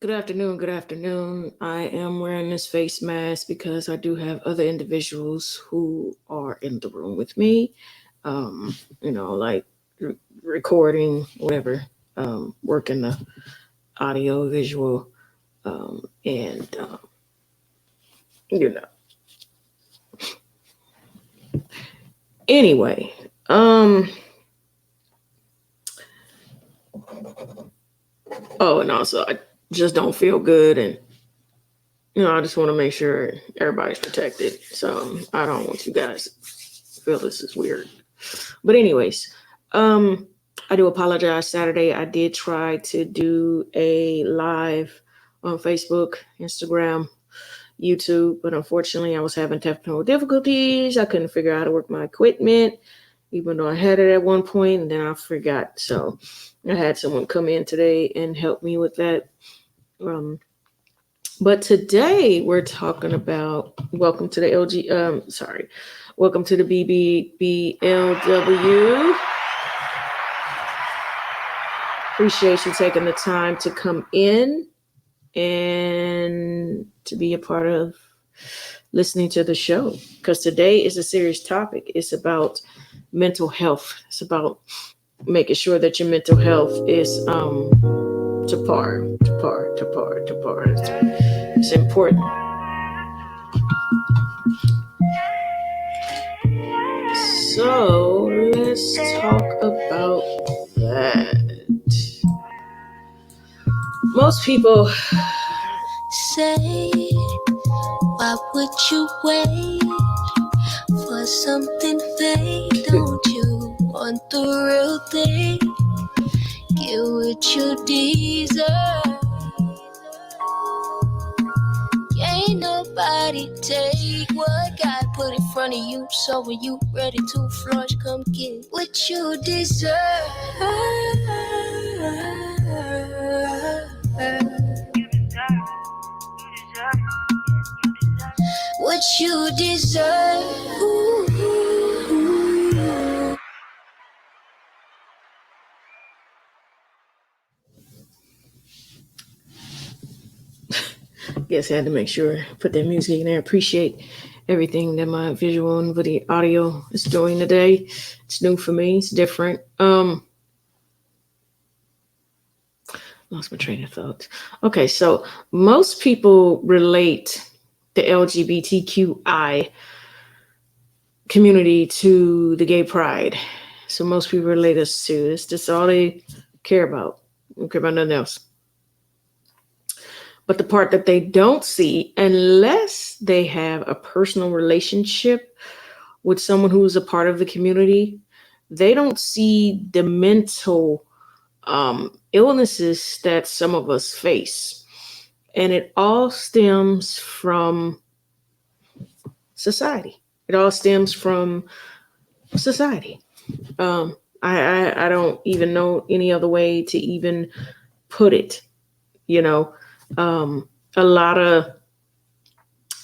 Good afternoon. Good afternoon. I am wearing this face mask because I do have other individuals who are in the room with me. Like recording, whatever, working the audio, visual, and you know. Anyway, um, and also I just don't feel good, and I just want to make sure everybody's protected. So I don't want you guys to feel this is weird. But anyways, um, I do apologize. Saturday, I did try to do a live on Facebook, Instagram, YouTube, but unfortunately, I was having technical difficulties. I couldn't figure out how to work my equipment, even though I had it at one point, and then I forgot. So I had someone come in today and help me with that. Um, but today we're talking about welcome to the welcome to the Bblw. Appreciate you taking the time to come in and to be a part of listening to the show, because today is a serious topic. It's about mental health. It's about making sure that your mental health is to par. It's important. So let's talk about that. Most people say, why would you wait for something fake? Don't you want the real thing? Get what you deserve. Ain't nobody take what God put in front of you. So when you ready to flourish, come get what you deserve. What you deserve. Guess I had to make sure put that music in there. Appreciate everything that my visual and video audio is doing today. It's new for me. It's different. Lost my train of thought. Okay, so most people relate the LGBTQI community to the gay pride. So most people relate us to this. That's all they care about. They don't care about nothing else. But the part that they don't see, unless they have a personal relationship with someone who is a part of the community, they don't see the mental illnesses that some of us face. And it all stems from society. It all stems from society. I don't even know any other way to even put it. You know, a lot of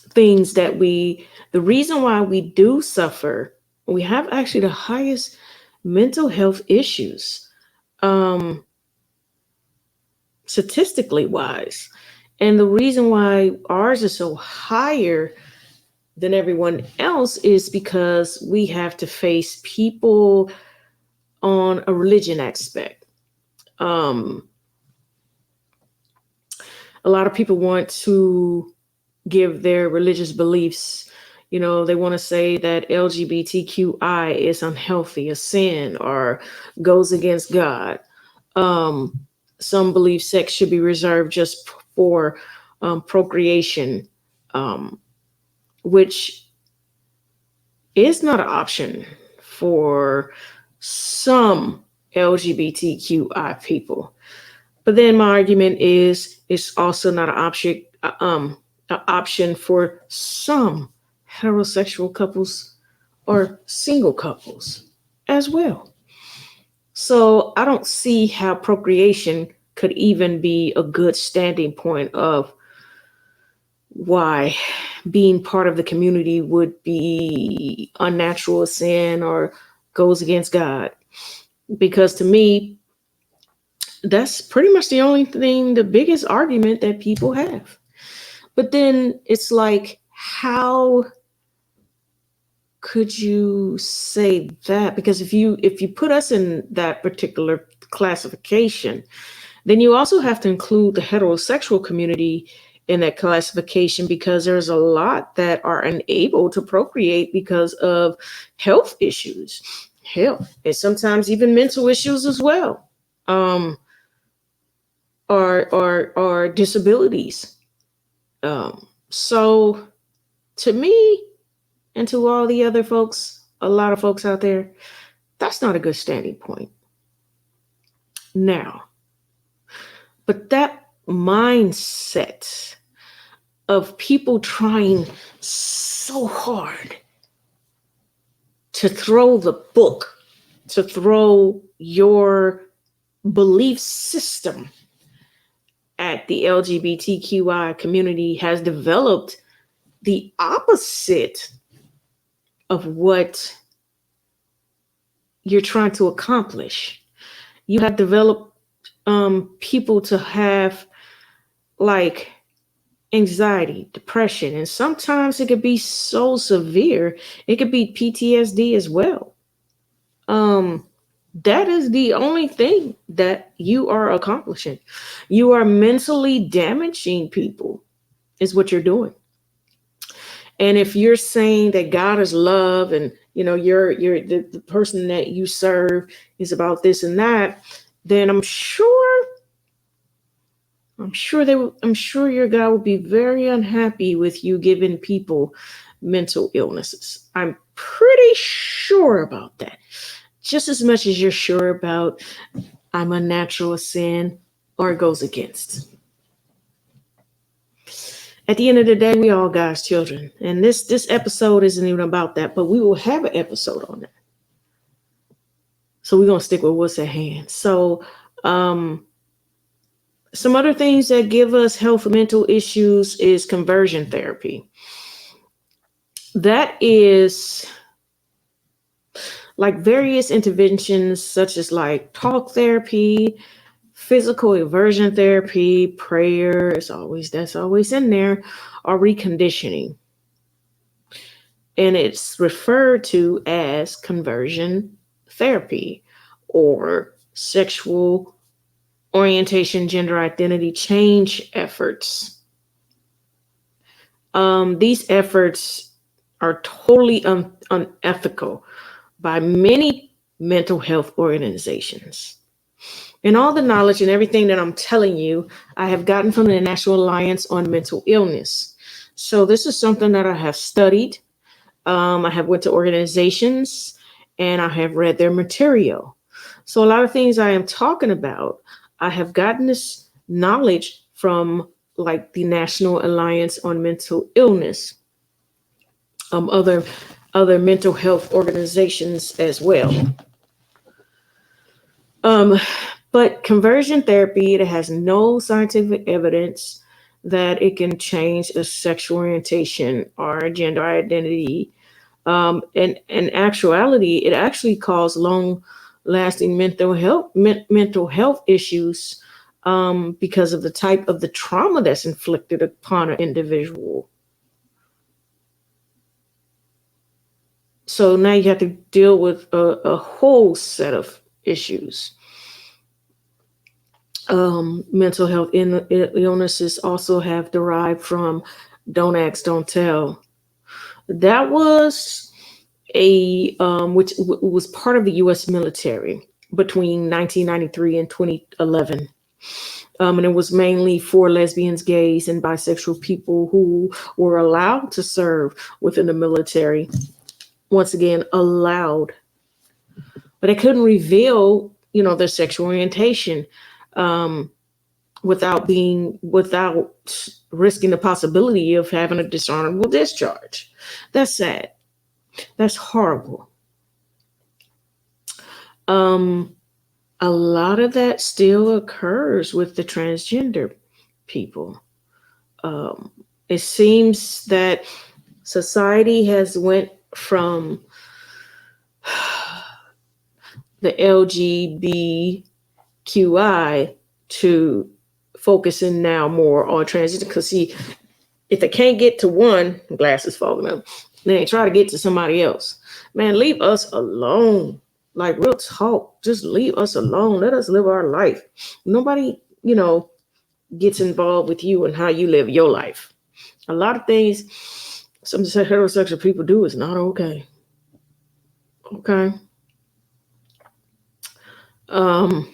things that the reason why we do suffer, we have actually the highest mental health issues, statistically wise. And the reason why ours is so higher than everyone else is because we have to face people on a religion aspect. A lot of people want to give their religious beliefs. They want to say that LGBTQI is unhealthy, a sin, or goes against God. Some believe sex should be reserved just for procreation, which is not an option for some LGBTQI people. But then my argument is it's also not an option for some heterosexual couples or single couples as well. So I don't see how procreation could even be a good standing point of why being part of the community would be unnatural, sin, or goes against God. Because to me, That's pretty much the only thing, the biggest argument that people have. But then it's like, how could you say that? Because if you put us in that particular classification, then you also have to include the heterosexual community in that classification, because there's a lot that are unable to procreate because of health issues, health, and sometimes even mental issues as well, um, or disabilities. So to me, and to all the other folks, a lot of folks out there, that's not a good standing point. Now, but that mindset of people trying so hard to throw the book, to throw your belief system at the LGBTQI community has developed the opposite of what you're trying to accomplish. You have developed people to have like anxiety, depression, and sometimes it could be so severe, it could be PTSD as well. Um, that is the only thing that you are accomplishing. You are mentally damaging people, is what you're doing. And if you're saying that God is love, and you're the person that you serve is about this and that, then I'm sure your God will be very unhappy with you giving people mental illnesses. I'm pretty sure about that. Just as much as you're sure about I'm unnatural, a sin, or it goes against. At the end of the day, we all God's children. And this episode isn't even about that, but we will have an episode on that. So we're gonna stick with what's at hand. So some other things that give us health and mental issues is conversion therapy. That is like various interventions such as like talk therapy, physical aversion therapy, prayer is always that's always in there, or reconditioning. And it's referred to as conversion therapy or sexual orientation, gender identity change efforts. These efforts are totally unethical by many mental health organizations. And all the knowledge and everything that I'm telling you, I have gotten from the National Alliance on Mental Illness. So this is something that I have studied. I have went to organizations and I have read their material. So a lot of things I am talking about, I have gotten this knowledge from like the National Alliance on Mental Illness, other mental health organizations as well. Um, but conversion therapy, it has no scientific evidence that it can change a sexual orientation or gender identity. And in actuality, it actually causes long-lasting mental health issues because of the type of the trauma that's inflicted upon an individual. So now you have to deal with a whole set of issues. Mental health illnesses also have derived from don't ask, don't tell. That was which was part of the U.S. military between 1993 and 2011. And it was mainly for lesbians, gays, and bisexual people who were allowed to serve within the military. Once again, allowed, but they couldn't reveal, their sexual orientation um, without risking the possibility of having a dishonorable discharge. That's sad. That's horrible. Um, a lot of that still occurs with the transgender people. Um, it seems that society has went from the LGBTQ to focusing now more on transition. Because see, if they can't get to one, glass is falling up, then they try to get to somebody else. Man, leave us alone. Like real talk, just leave us alone. Let us live our life. Nobody, gets involved with you and how you live your life. A lot of things some heterosexual people do is not okay. Okay. Um,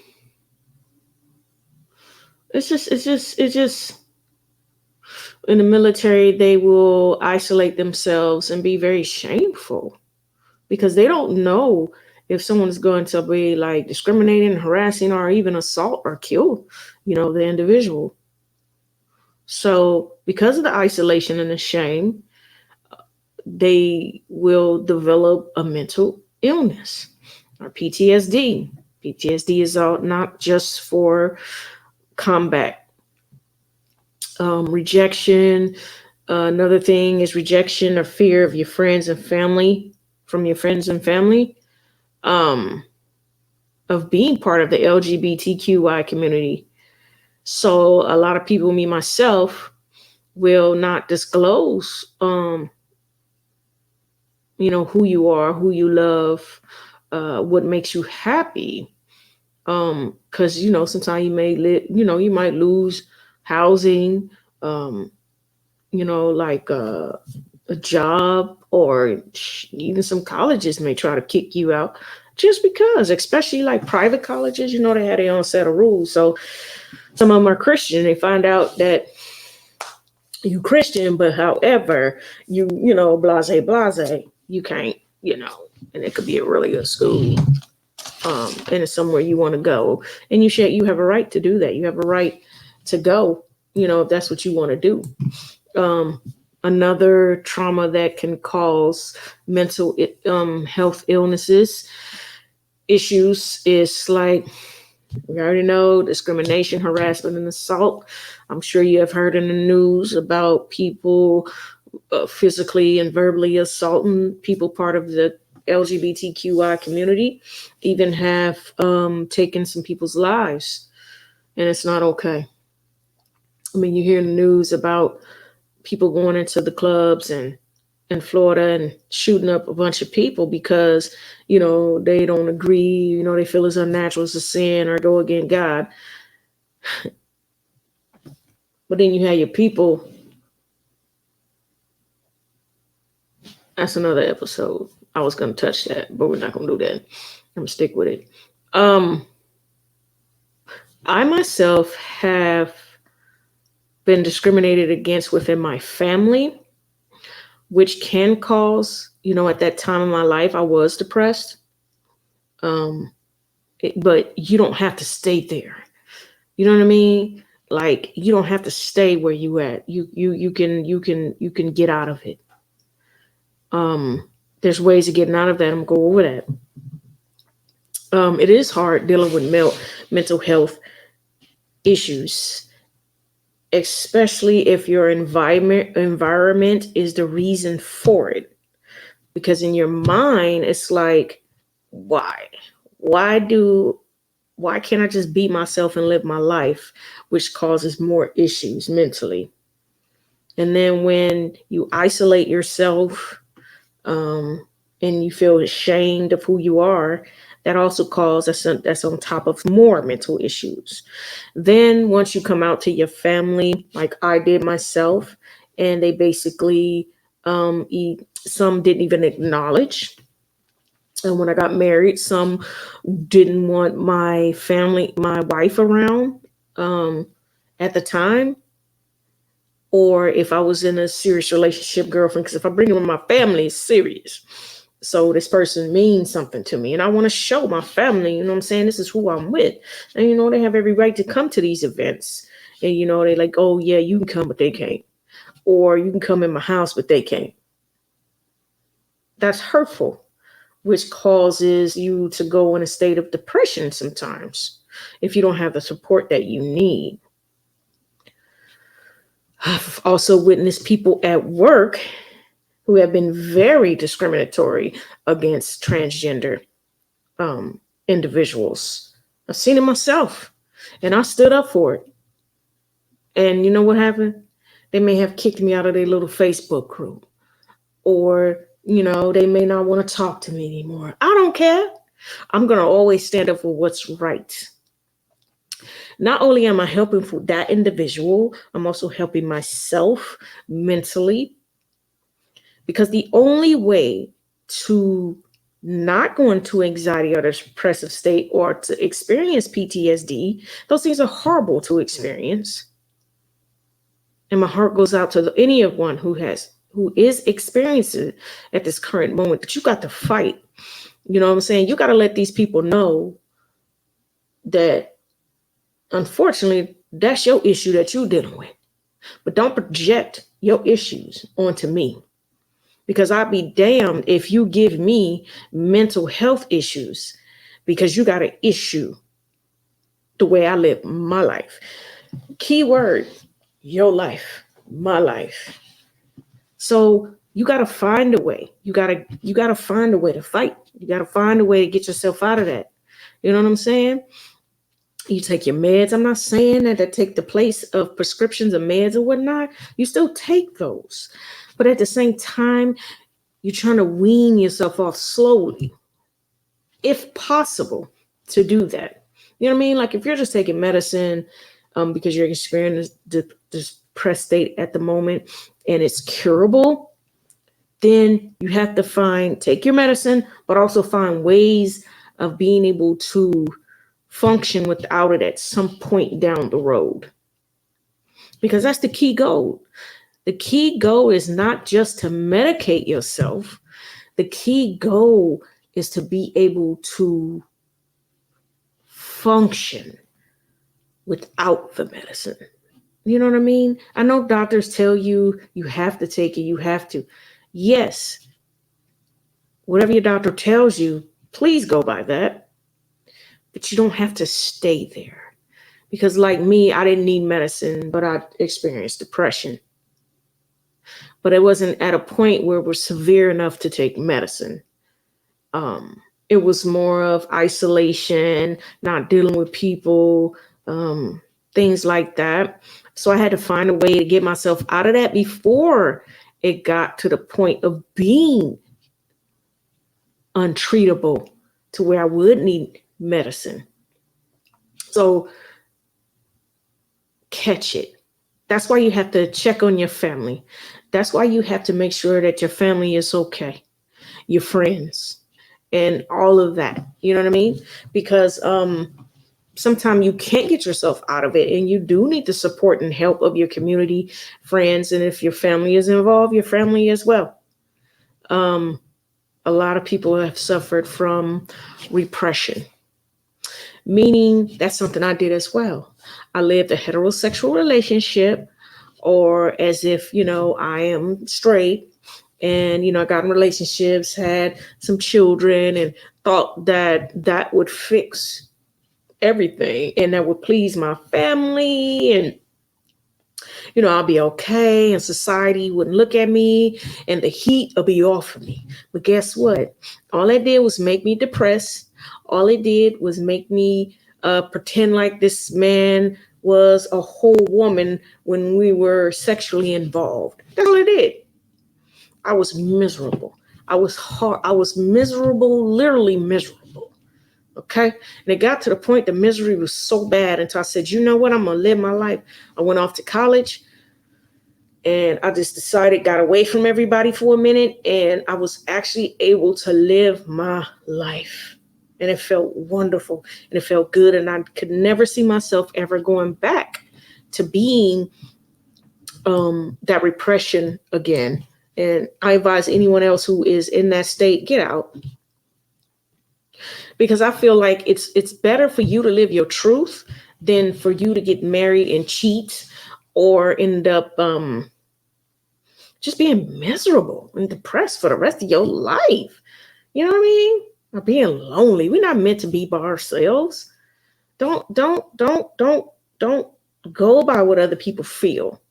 it's just in the military they will isolate themselves and be very shameful because they don't know if someone's going to be like discriminating, harassing, or even assault or kill, the individual. So because of the isolation and the shame, they will develop a mental illness or PTSD. PTSD is not just for combat. Rejection. Another thing is rejection or fear of your friends and family, from your friends and family, um, of being part of the LGBTQI community. So a lot of people, me myself, will not disclose, who you are, who you love, what makes you happy. Because sometimes you may you might lose housing, um, like a job, or even some colleges may try to kick you out just because, especially like private colleges, they had their own set of rules. So some of them are Christian. They find out that you Christian, but however, blase blase, you can't, and it could be a really good school, and it's somewhere you want to go, and you have a right to do that. You have a right to go, if that's what you want to do. Um, Another trauma that can cause mental health illnesses issues is like, we already know, discrimination, harassment, and assault. I'm sure you have heard in the news about people physically and verbally assaulting people part of the LGBTQI community, even have taken some people's lives, and it's not okay. I mean, you hear in the news about people going into the clubs and in Florida and shooting up a bunch of people because they don't agree, they feel it's unnatural, it's a sin, or go against God. But then you have your people. That's another episode. I was going to touch that, but we're not going to do that. I'm going to stick with it. I myself have been discriminated against within my family, which can cause, at that time in my life, I was depressed. But you don't have to stay there. You know what I mean? Like, you don't have to stay where you at. You can get out of it. There's ways of getting out of that. I'm gonna go over that. It is hard dealing with mental health issues, especially if your environment is the reason for it. Because in your mind, it's like, why? Why can't I just be myself and live my life, which causes more issues mentally? And then when you isolate yourself, and you feel ashamed of who you are, that also causes that's on top of more mental issues. Then once you come out to your family, like I did myself, and they basically, some didn't even acknowledge. And when I got married, some didn't want my family, my wife around, at the time. Or if I was in a serious relationship, girlfriend, because if I bring it with my family, it's serious. So this person means something to me, and I want to show my family, what I'm saying, this is who I'm with. And, they have every right to come to these events. And, they like, oh, yeah, you can come, but they can't. Or you can come in my house, but they can't. That's hurtful, which causes you to go in a state of depression sometimes if you don't have the support that you need. I've also witnessed people at work who have been very discriminatory against transgender individuals. I've seen it myself, and I stood up for it. And you know what happened? They may have kicked me out of their little Facebook group, or they may not want to talk to me anymore. I don't care. I'm gonna always stand up for what's right. Not only am I helping for that individual, I'm also helping myself mentally, because the only way to not go into anxiety or depressive state or to experience PTSD, those things are horrible to experience. And my heart goes out to anyone who is experiencing it at this current moment, that you got to fight. You know what I'm saying? You got to let these people know that, unfortunately, that's your issue that you're dealing with. But don't project your issues onto me, because I'll be damned if you give me mental health issues because you got an issue the way I live my life. Keyword, your life, my life. So you got to find a way. You got to find a way to fight. You got to find a way to get yourself out of that. You know what I'm saying? You take your meds. I'm not saying that take the place of prescriptions of meds or whatnot. You still take those. But at the same time, you're trying to wean yourself off slowly, if possible, to do that. You know what I mean? Like if you're just taking medicine because you're experiencing this depressed state at the moment and it's curable, then you have to take your medicine, but also find ways of being able to function without it at some point down the road. Because that's the key goal. The key goal is not just to medicate yourself. The key goal is to be able to function without the medicine. You know what I mean? I know doctors tell you you have to take it, you have to. Yes, whatever your doctor tells you, please go by that. But you don't have to stay there. Because like me, I didn't need medicine, but I experienced depression. But it wasn't at a point where it was severe enough to take medicine. It was more of isolation, not dealing with people, things like that. So I had to find a way to get myself out of that before it got to the point of being untreatable to where I would need medicine. So catch it. That's why you have to check on your family. That's why you have to make sure that your family is okay, your friends, and all of that. You know what I mean? Because sometimes you can't get yourself out of it, and you do need the support and help of your community, friends, and if your family is involved, your family as well. A lot of people have suffered from repression, meaning that's something I did as well. I lived a heterosexual relationship, or as if, I am straight, and, I got in relationships, had some children, and thought that would fix everything and that would please my family, and I'll be okay, and society wouldn't look at me, and the heat will be off of me. But guess what? All it did was make me depressed. All it did was make me pretend like this man was a whole woman when we were sexually involved. That's all it did. I was miserable. I was hard. I was miserable, literally miserable. Okay. And it got to the point the misery was so bad until I said, you know what? I'm going to live my life. I went off to college and I just decided, got away from everybody for a minute, and I was actually able to live my life. And it felt wonderful and it felt good. And I could never see myself ever going back to being that repression again. And I advise anyone else who is in that state, get out. Because I feel like it's better for you to live your truth than for you to get married and cheat or end up just being miserable and depressed for the rest of your life. You know what I mean? Or being lonely. We're not meant to be by ourselves. Don't go by what other people feel.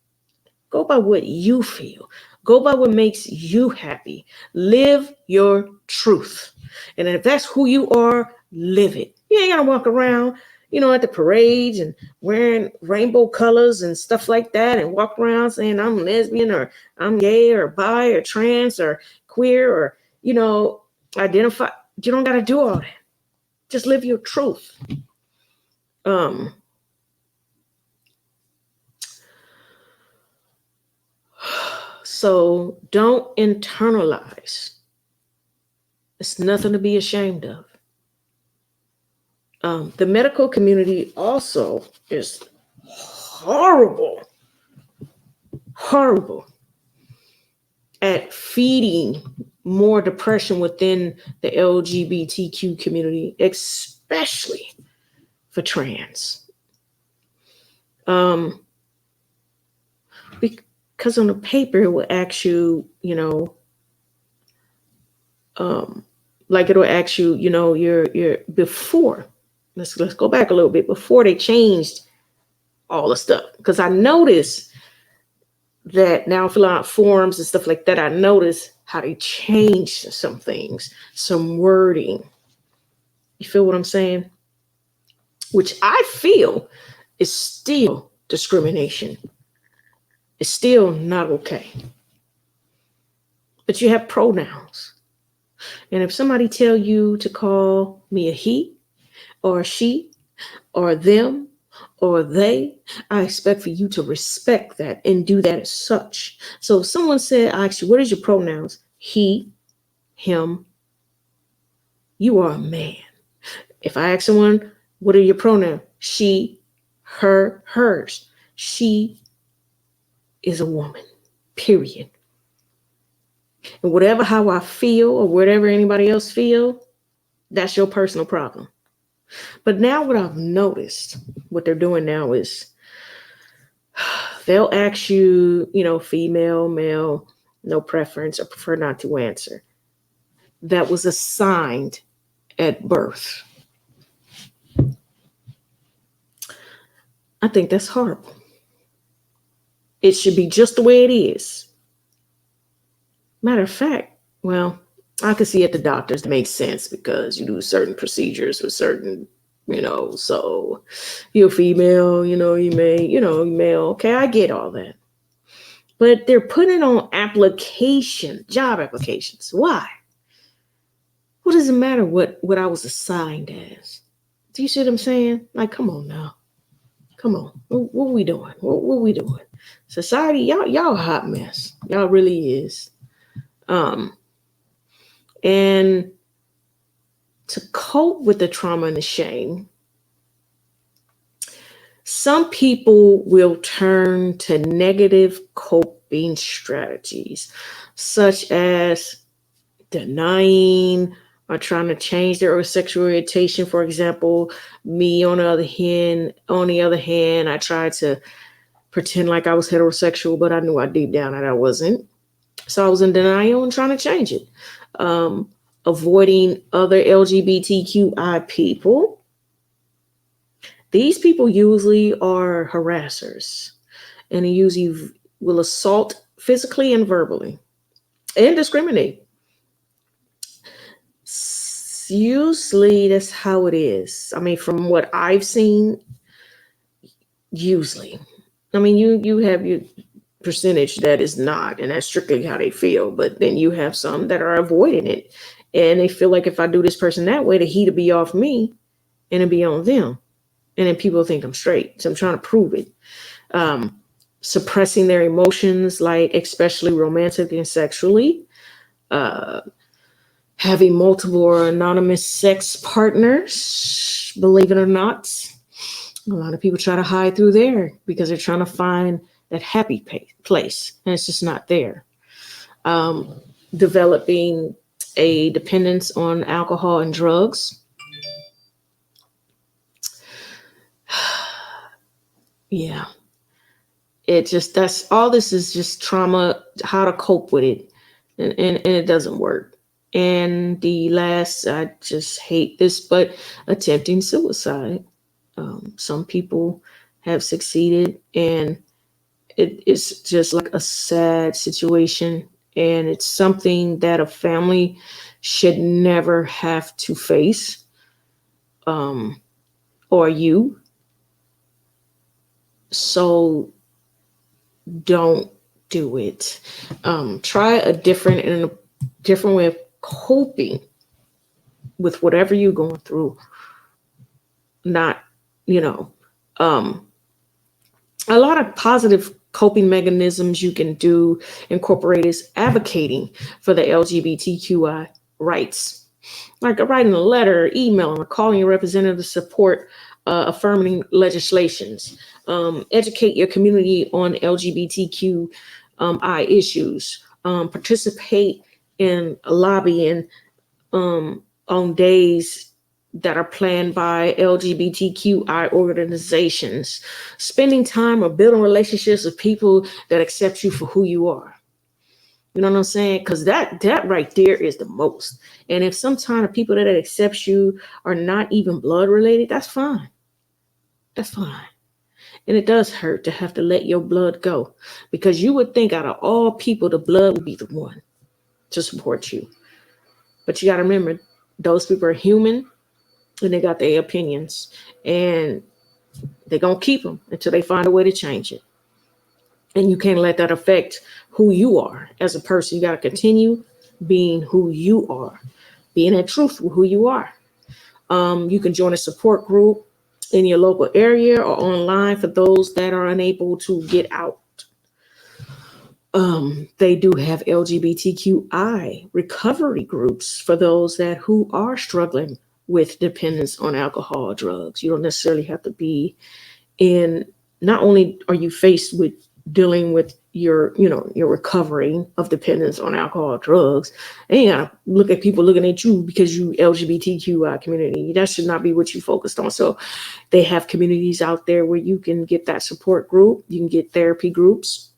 Go by what you feel. Go by what makes you happy. Live your truth. And if that's who you are, live it. You ain't gotta walk around, at the parades and wearing rainbow colors and stuff like that and walk around saying I'm lesbian or I'm gay or bi or trans or queer or, identify. You don't gotta do all that. Just live your truth. Um, so don't internalize. It's nothing to be ashamed of. The medical community also is horrible at feeding more depression within the LGBTQ community, especially for trans. Because on the paper it will ask you, like it'll ask you, your before. Let's go back a little bit before they changed all the stuff. Because I noticed that now filling out forms and stuff like that, I notice how they changed some things, some wording. You feel what I'm saying? Which I feel is still discrimination. It's still not okay. But you have pronouns. And if somebody tell you to call me a he or a she or them or they, I expect for you to respect that and do that as such. So if someone said, I ask you, what is your pronouns? He, him, you are a man. If I ask someone, what are your pronouns? She, her, hers. She is a woman, period. And whatever how I feel or whatever anybody else feel, that's your personal problem. But now what I've noticed, what they're doing now is they'll ask you, female, male, no preference, or prefer not to answer. That was assigned at birth. I think that's horrible. It should be just the way it is. Matter of fact, well, I can see at the doctors it makes sense because you do certain procedures with certain, so you're female, you male. Okay, I get all that. But they're putting on job applications. Why? What does it matter what I was assigned as? Do you see what I'm saying? Like, come on now. Come on. What are we doing? What are we doing? Society, y'all a hot mess. Y'all really is. And to cope with the trauma and the shame, some people will turn to negative coping strategies, such as denying or trying to change their sexual orientation. For example, me on the other hand, I tried to pretend like I was heterosexual, but I knew deep down that I wasn't. So I was in denial and trying to change it. Avoiding other LGBTQI people. These people usually are harassers and usually will assault physically and verbally and discriminate. Usually that's how it is. I mean, from what I've seen, usually. I mean, you have your percentage that is not, and that's strictly how they feel. But then you have some that are avoiding it. And they feel like if I do this person that way, the heat will be off me and it'll be on them. And then people think I'm straight. So I'm trying to prove it. Suppressing their emotions, like especially romantic and sexually. Having multiple or anonymous sex partners, believe it or not. A lot of people try to hide through there because they're trying to find that happy place. And it's just not there. Developing a dependence on alcohol and drugs. Yeah. That's all this is just trauma, how to cope with it. And it doesn't work. And the last, I just hate this, but attempting suicide. Some people have succeeded and it's just like a sad situation. And it's something that a family should never have to face. or you. So don't do it. Try a different way of coping with whatever you're going through. Not, you know, um, a lot of positive coping mechanisms you can do incorporate is advocating for the LGBTQI rights, like writing a letter, emailing, or calling your representative to support affirming legislations. Educate your community on LGBTQI issues. Participate in lobbying on days that are planned by LGBTQI organizations. Spending time or building relationships with people that accept you for who you are. You know what I'm saying? Because that right there is the most. And if sometimes the people that accept you are not even blood related, that's fine. That's fine. And it does hurt to have to let your blood go, because you would think out of all people, the blood would be the one to support you. But you got to remember, those people are human and they got their opinions, and they're going to keep them until they find a way to change it. And you can't let that affect who you are as a person. You got to continue being who you are, being that truthful who you are. You can join a support group in your local area or online for those that are unable to get out. They do have LGBTQI recovery groups for those that who are struggling with dependence on alcohol or drugs. You don't necessarily have to be in. Not only are you faced with dealing with your recovery of dependence on alcohol or drugs, and you gotta look at people looking at you because you LGBTQI community. That should not be what you focused on. So they have communities out there where you can get that support group. You can get therapy groups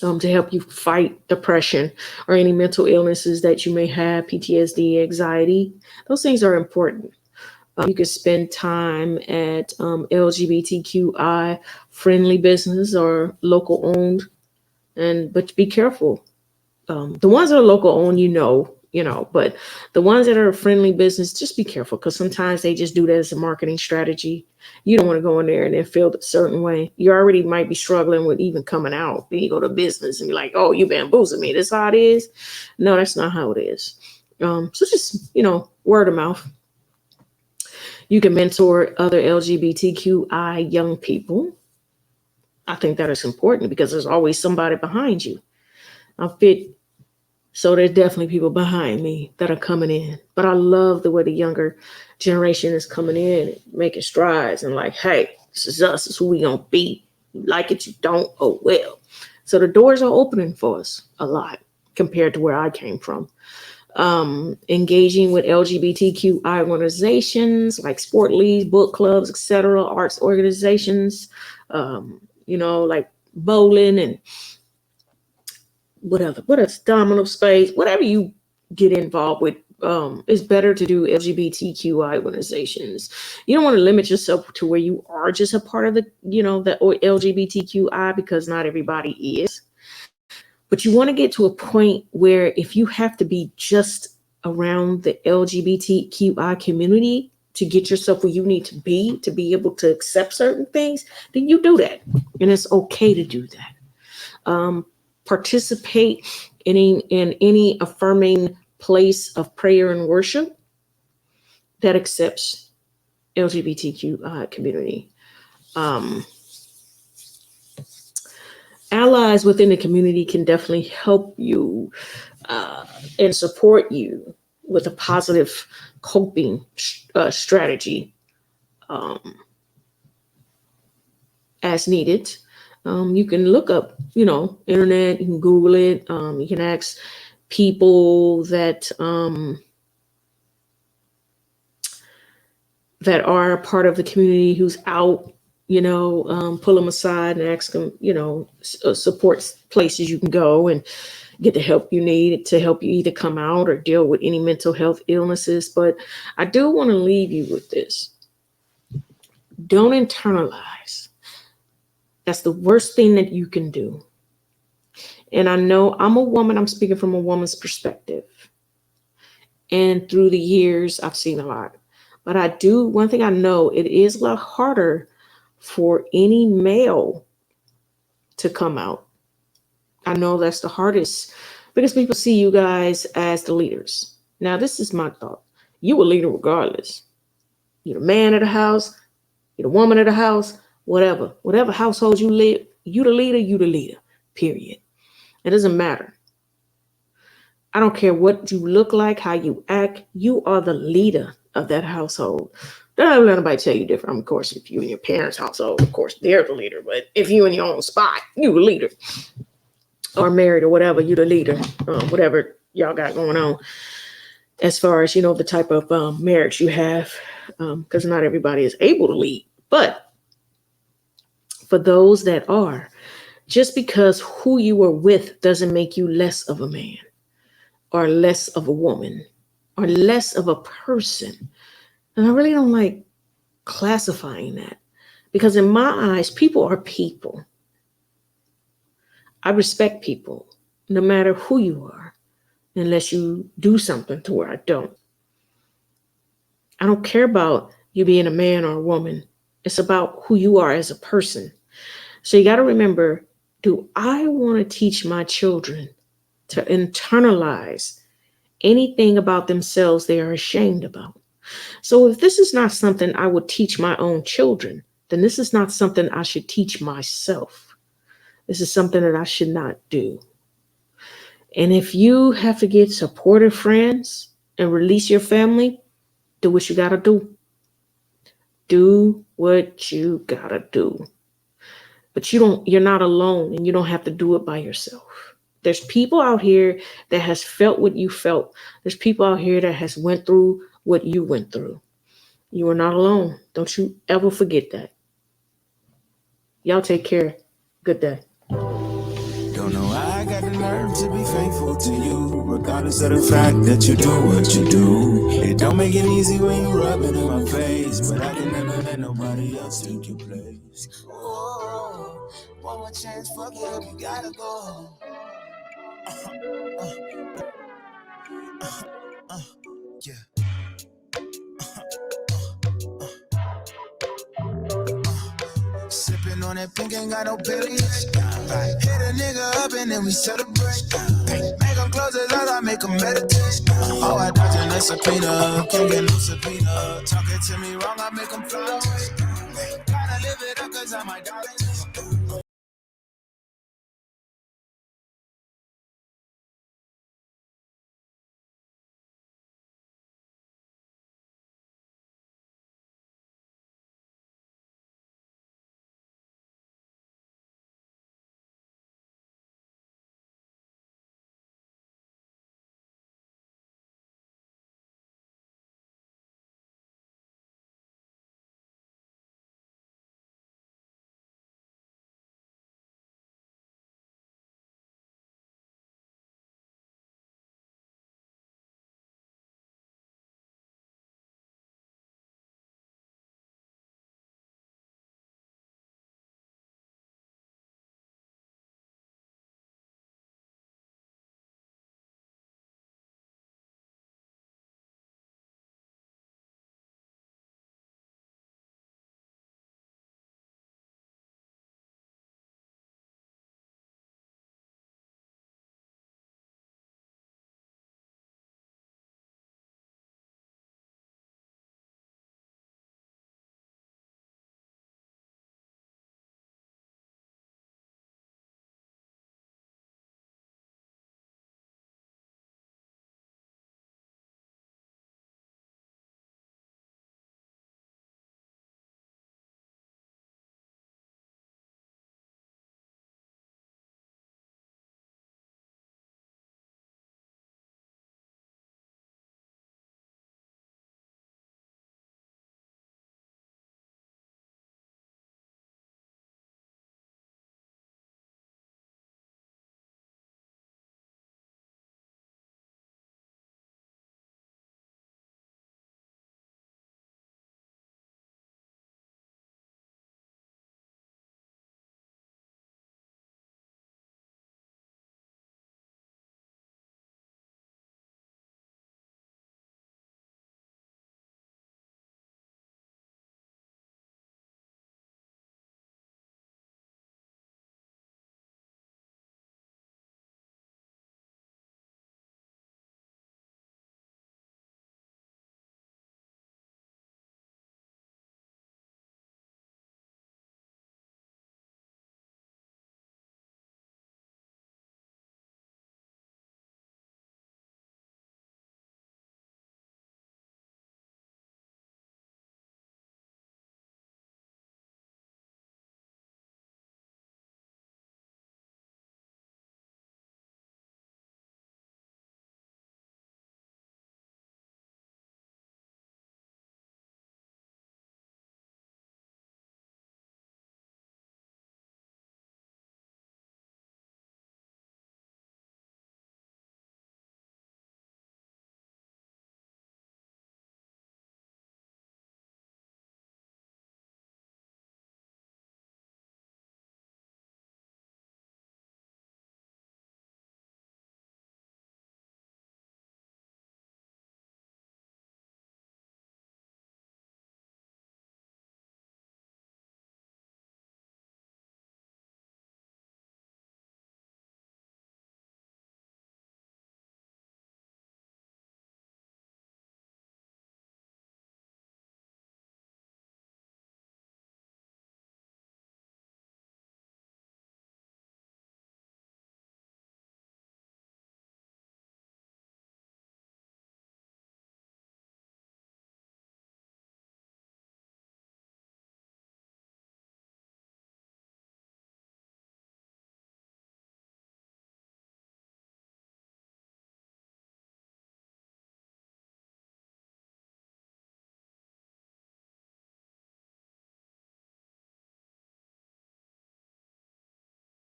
to help you fight depression or any mental illnesses that you may have, PTSD, anxiety. Those things are important. You can spend time at LGBTQI friendly business or local owned, but be careful. The ones that are local owned, but the ones that are a friendly business, just be careful, because sometimes they just do that as a marketing strategy. You don't want to go in there and then feel a certain way. You already might be struggling with even coming out. Then you go to business and be like, oh, you bamboozled me. That's how it is. No, that's not how it is. So just, word of mouth. You can mentor other LGBTQI young people. I think that is important because there's always somebody behind you. I'm fit. So there's definitely people behind me that are coming in. But I love the way the younger generation is coming in and making strides and like, hey, this is us. This is who we gonna be. You like it, you don't, oh well. So the doors are opening for us a lot compared to where I came from. Engaging with LGBTQI organizations like sport leagues, book clubs, etc., arts organizations, like bowling and what else, domino space, whatever you get involved with. It's better to do LGBTQI organizations. You don't want to limit yourself to where you are just a part of the LGBTQI, because not everybody is. But you want to get to a point where if you have to be just around the LGBTQI community to get yourself where you need to be able to accept certain things, then you do that. And it's okay to do that. Participate in any affirming place of prayer and worship that accepts LGBTQI community. Allies within the community can definitely help you and support you with a positive coping strategy as needed. You can look up, internet, you can Google it. You can ask people that are a part of the community who's out, pull them aside and ask them, support places you can go and get the help you need to help you either come out or deal with any mental health illnesses. But I do want to leave you with this. Don't internalize. That's the worst thing that you can do. And I know I'm a woman, I'm speaking from a woman's perspective. And through the years, I've seen a lot. But one thing I know, it is a lot harder for any male to come out. I know that's the hardest because people see you guys as the leaders. Now, this is my thought. You a leader regardless. You're the man of the house, you're the woman of the house, whatever. Whatever household you live, you the leader, period. It doesn't matter. I don't care what you look like, how you act. You are the leader of that household. Don't let anybody tell you different. Of course, if you in your parents' household, of course, they're the leader. But if you in your own spot, you the leader. Or married or whatever, you the leader. Whatever y'all got going on. As far as, the type of marriage you have. Because not everybody is able to lead. But for those that are, just because who you were with doesn't make you less of a man. Or less of a woman, or less of a person. And I really don't like classifying that because in my eyes, people are people. I respect people no matter who you are, unless you do something to where I don't. I don't care about you being a man or a woman. It's about who you are as a person. So you got to remember, do I want to teach my children to internalize anything about themselves they are ashamed about? So if this is not something I would teach my own children, then this is not something I should teach myself. This is something that I should not do. And if you have to get supportive friends and release your family, do what you gotta do. Do what you gotta do. But you're not alone, and you don't have to do it by yourself. There's people out here that has felt what you felt. There's people out here that has went through what you went through. You are not alone. Don't you ever forget that. Y'all take care. Good day. Don't know how I got the nerve to be faithful to you, regardless of the fact that you do what you do. It don't make it easy when you rub it in my face, but I can never let nobody else take your place. Oh, one more chance, fuck it up, you gotta go. Yeah. Sipping on that pink, ain't got no belly. Hit a nigga up and then we celebrate. Make him close his eyes, I make him meditate. Oh, I dodging a subpoena, can't get no subpoena. Talking to me wrong, I make him fly away. Gotta live it up cause I'm my darling.